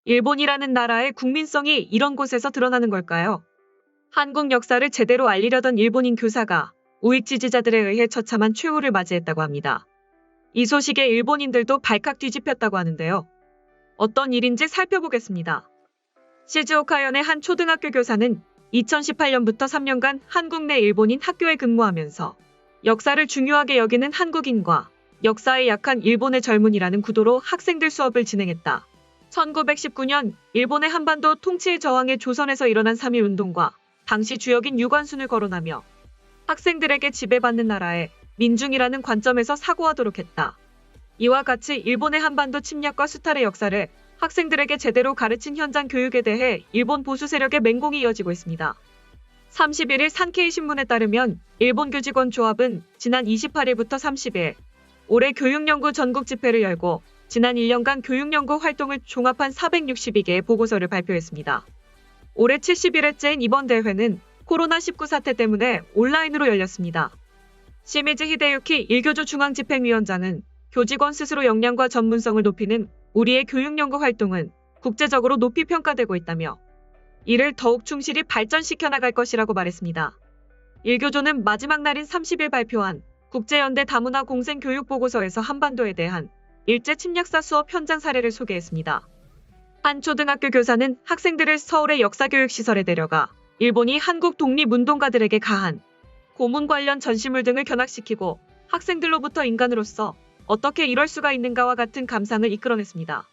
일본이라는 나라의 국민성이 이런 곳에서 드러나는 걸까요? 한국 역사를 제대로 알리려던 일본인 교사가 우익 지지자들에 의해 처참한 최후를 맞이했다고 합니다. 이 소식에 일본인들도 발칵 뒤집혔다고 하는데요. 어떤 일인지 살펴보겠습니다. 시즈오카현의 한 초등학교 교사는 2018년부터 3년간 한국 내 일본인 학교에 근무하면서 역사를 중요하게 여기는 한국인과 역사에 약한 일본의 젊은이라는 구도로 학생들 수업을 진행했다. 1919년 일본의 한반도 통치의 저항에 조선에서 일어난 3.1 운동과 당시 주역인 유관순을 거론하며 학생들에게 지배받는 나라의 민중이라는 관점에서 사고하도록 했다. 이와 같이 일본의 한반도 침략과 수탈의 역사를 학생들에게 제대로 가르친 현장 교육에 대해 일본 보수 세력의 맹공이 이어지고 있습니다. 31일 산케이 신문에 따르면 일본 교직원 조합은 지난 28일부터 30일 올해 교육연구 전국 집회를 열고 지난 1년간 교육연구 활동을 종합한 462개의 보고서를 발표했습니다. 올해 71회째인 이번 대회는 코로나19 사태 때문에 온라인으로 열렸습니다. 시미즈 히데유키 일교조 중앙집행위원장은 교직원 스스로 역량과 전문성을 높이는 우리의 교육연구 활동은 국제적으로 높이 평가되고 있다며 이를 더욱 충실히 발전시켜 나갈 것이라고 말했습니다. 일교조는 마지막 날인 30일 발표한 국제연대 다문화 공생교육보고서에서 한반도에 대한 일제 침략사 수업 현장 사례를 소개했습니다. 한 초등학교 교사는 학생들을 서울의 역사교육시설에 데려가 일본이 한국 독립운동가들에게 가한 고문 관련 전시물 등을 견학시키고 학생들로부터 인간으로서 어떻게 이럴 수가 있는가와 같은 감상을 이끌어냈습니다.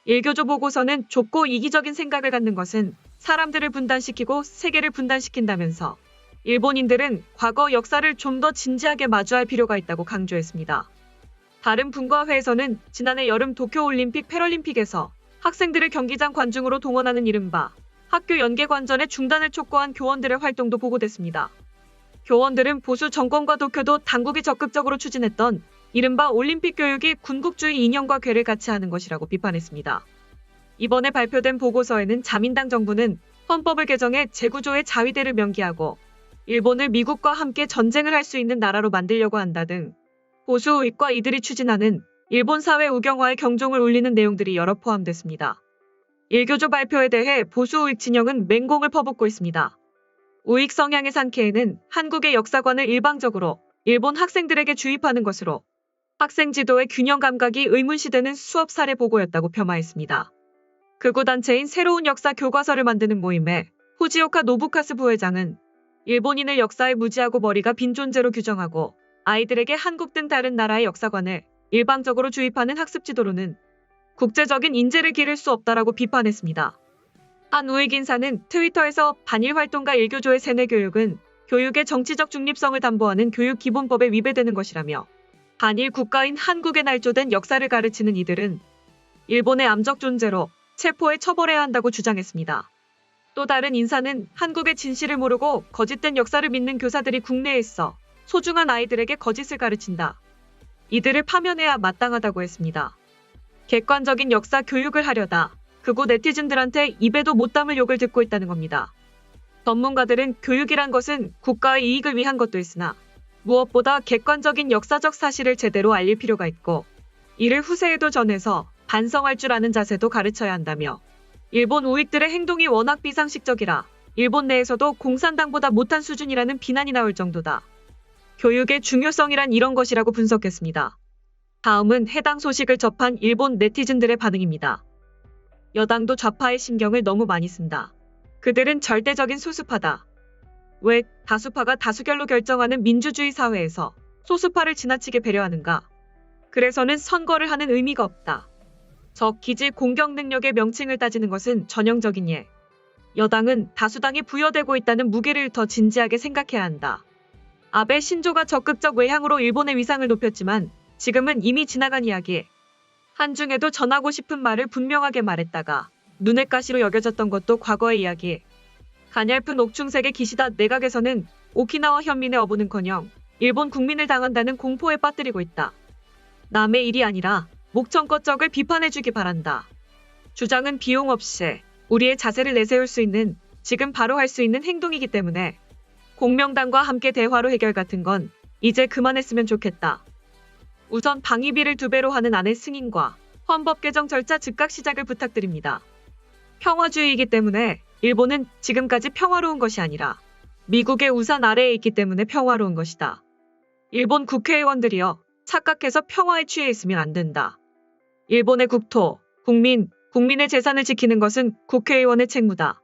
일교조 보고서는 좁고 이기적인 생각을 갖는 것은 사람들을 분단시키고 세계를 분단시킨다면서 일본인들은 과거 역사를 좀 더 진지하게 마주할 필요가 있다고 강조했습니다. 다른 분과회에서는 지난해 여름 도쿄올림픽 패럴림픽에서 학생들을 경기장 관중으로 동원하는 이른바 학교 연계관전의 중단을 촉구한 교원들의 활동도 보고됐습니다. 교원들은 보수 정권과 도쿄도 당국이 적극적으로 추진했던 이른바 올림픽 교육이 군국주의 이념과 궤를 같이 하는 것이라고 비판했습니다. 이번에 발표된 보고서에는 자민당 정부는 헌법을 개정해 재구조의 자위대를 명기하고 일본을 미국과 함께 전쟁을 할 수 있는 나라로 만들려고 한다 등 보수 우익과 이들이 추진하는 일본 사회 우경화의 경종을 울리는 내용들이 여러 포함됐습니다. 일교조 발표에 대해 보수 우익 진영은 맹공을 퍼붓고 있습니다. 우익 성향의 산케이는 한국의 역사관을 일방적으로 일본 학생들에게 주입하는 것으로 학생 지도의 균형 감각이 의문시되는 수업 사례 보고였다고 폄하했습니다. 극우 단체인 새로운 역사 교과서를 만드는 모임의 후지오카 노부카스 부회장은 일본인을 역사에 무지하고 머리가 빈 존재로 규정하고 아이들에게 한국 등 다른 나라의 역사관을 일방적으로 주입하는 학습 지도로는 국제적인 인재를 기를 수 없다라고 비판했습니다. 한 우익 인사는 트위터에서 반일 활동가 일교조의 세뇌 교육은 교육의 정치적 중립성을 담보하는 교육기본법에 위배되는 것이라며 반일 국가인 한국에 날조된 역사를 가르치는 이들은 일본의 암적 존재로 체포해 처벌해야 한다고 주장했습니다. 또 다른 인사는 한국의 진실을 모르고 거짓된 역사를 믿는 교사들이 국내에 있어 소중한 아이들에게 거짓을 가르친다. 이들을 파면해야 마땅하다고 했습니다. 객관적인 역사 교육을 하려다 극우 네티즌들한테 입에도 못 담을 욕을 듣고 있다는 겁니다. 전문가들은 교육이란 것은 국가의 이익을 위한 것도 있으나 무엇보다 객관적인 역사적 사실을 제대로 알릴 필요가 있고 이를 후세에도 전해서 반성할 줄 아는 자세도 가르쳐야 한다며 일본 우익들의 행동이 워낙 비상식적이라 일본 내에서도 공산당보다 못한 수준이라는 비난이 나올 정도다. 교육의 중요성이란 이런 것이라고 분석했습니다. 다음은 해당 소식을 접한 일본 네티즌들의 반응입니다. 여당도 좌파의 신경을 너무 많이 쓴다. 그들은 절대적인 소수파다. 왜 다수파가 다수결로 결정하는 민주주의 사회에서 소수파를 지나치게 배려하는가? 그래서는 선거를 하는 의미가 없다. 적 기지 공격 능력의 명칭을 따지는 것은 전형적인 예. 여당은 다수당이 부여되고 있다는 무게를 더 진지하게 생각해야 한다. 아베 신조가 적극적 외향으로 일본의 위상을 높였지만 지금은 이미 지나간 이야기. 한중에도 전하고 싶은 말을 분명하게 말했다가 눈엣 가시로 여겨졌던 것도 과거의 이야기. 가냘픈 옥중색의 기시다 내각에서는 오키나와 현민의 어부는커녕 일본 국민을 당한다는 공포에 빠뜨리고 있다. 남의 일이 아니라 목청껏 적을 비판해주기 바란다. 주장은 비용 없이 우리의 자세를 내세울 수 있는 지금 바로 할 수 있는 행동이기 때문에 공명당과 함께 대화로 해결 같은 건 이제 그만했으면 좋겠다. 우선 방위비를 2배로 하는 안의 승인과 헌법 개정 절차 즉각 시작을 부탁드립니다. 평화주의이기 때문에 일본은 지금까지 평화로운 것이 아니라 미국의 우산 아래에 있기 때문에 평화로운 것이다. 일본 국회의원들이여 착각해서 평화에 취해 있으면 안 된다. 일본의 국토, 국민의 재산을 지키는 것은 국회의원의 책무다.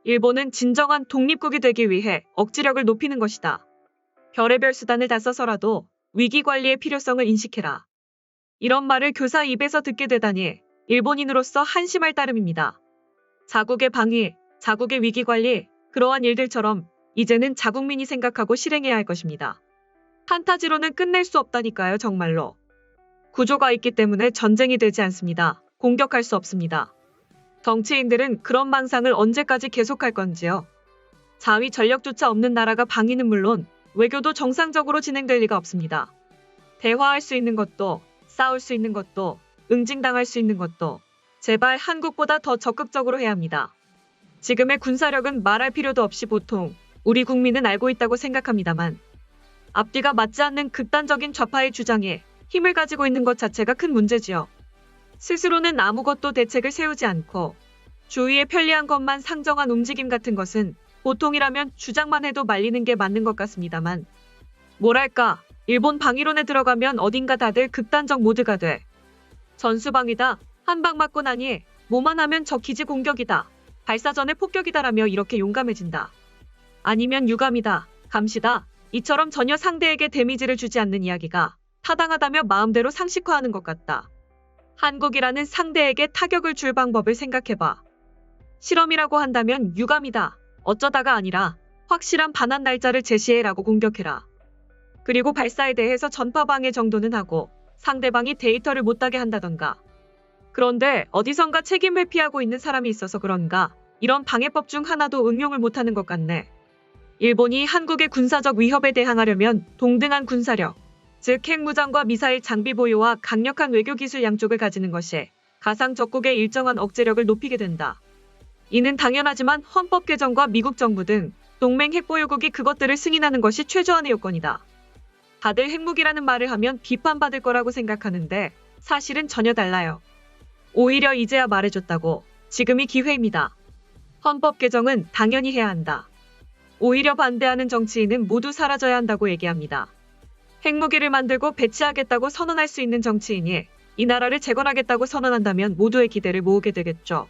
일본은 진정한 독립국이 되기 위해 억지력을 높이는 것이다. 별의별 수단을 다 써서라도 위기 관리의 필요성을 인식해라. 이런 말을 교사 입에서 듣게 되다니 일본인으로서 한심할 따름입니다. 자국의 방위, 자국의 위기 관리, 그러한 일들처럼 이제는 자국민이 생각하고 실행해야 할 것입니다. 판타지로는 끝낼 수 없다니까요, 정말로. 구조가 있기 때문에 전쟁이 되지 않습니다. 공격할 수 없습니다. 정치인들은 그런 망상을 언제까지 계속할 건지요. 자위 전력조차 없는 나라가 방위는 물론 외교도 정상적으로 진행될 리가 없습니다. 대화할 수 있는 것도, 싸울 수 있는 것도, 응징당할 수 있는 것도 제발 한국보다 더 적극적으로 해야 합니다. 지금의 군사력은 말할 필요도 없이 보통 우리 국민은 알고 있다고 생각합니다만 앞뒤가 맞지 않는 극단적인 좌파의 주장에 힘을 가지고 있는 것 자체가 큰 문제지요. 스스로는 아무것도 대책을 세우지 않고 주위에 편리한 것만 상정한 움직임 같은 것은 보통이라면 주장만 해도 말리는 게 맞는 것 같습니다만 뭐랄까 일본 방위론에 들어가면 어딘가 다들 극단적 모드가 돼. 전수방위다. 한 방 맞고 나니 뭐만 하면 적 기지 공격이다. 발사 전에 폭격이다라며 이렇게 용감해진다. 아니면 유감이다. 감시다. 이처럼 전혀 상대에게 데미지를 주지 않는 이야기가 타당하다며 마음대로 상식화하는 것 같다. 한국이라는 상대에게 타격을 줄 방법을 생각해봐. 실험이라고 한다면 유감이다. 어쩌다가 아니라 확실한 반환 날짜를 제시해라고 공격해라. 그리고 발사에 대해서 전파방해 정도는 하고 상대방이 데이터를 못 따게 한다던가. 그런데 어디선가 책임 회피하고 있는 사람이 있어서 그런가 이런 방해법 중 하나도 응용을 못하는 것 같네. 일본이 한국의 군사적 위협에 대항하려면 동등한 군사력, 즉 핵무장과 미사일 장비 보유와 강력한 외교기술 양쪽을 가지는 것이 가상 적국의 일정한 억제력을 높이게 된다. 이는 당연하지만 헌법 개정과 미국 정부 등 동맹 핵보유국이 그것들을 승인하는 것이 최소한의 요건이다. 다들 핵무기라는 말을 하면 비판받을 거라고 생각하는데 사실은 전혀 달라요. 오히려 이제야 말해줬다고. 지금이 기회입니다. 헌법 개정은 당연히 해야 한다. 오히려 반대하는 정치인은 모두 사라져야 한다고 얘기합니다. 핵무기를 만들고 배치하겠다고 선언할 수 있는 정치인이 이 나라를 재건하겠다고 선언한다면 모두의 기대를 모으게 되겠죠.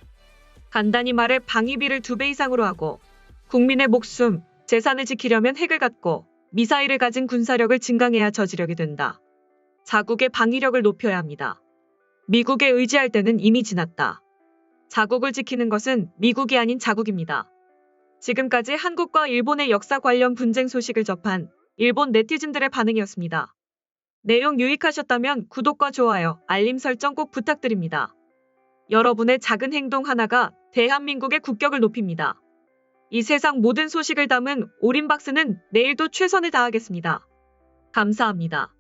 간단히 말해 방위비를 2배 이상으로 하고 국민의 목숨, 재산을 지키려면 핵을 갖고 미사일을 가진 군사력을 증강해야 저지력이 된다. 자국의 방위력을 높여야 합니다. 미국에 의지할 때는 이미 지났다. 자국을 지키는 것은 미국이 아닌 자국입니다. 지금까지 한국과 일본의 역사 관련 분쟁 소식을 접한 일본 네티즌들의 반응이었습니다. 내용 유익하셨다면 구독과 좋아요, 알림 설정 꼭 부탁드립니다. 여러분의 작은 행동 하나가 대한민국의 국격을 높입니다. 이 세상 모든 소식을 담은 오린박스는 내일도 최선을 다하겠습니다. 감사합니다.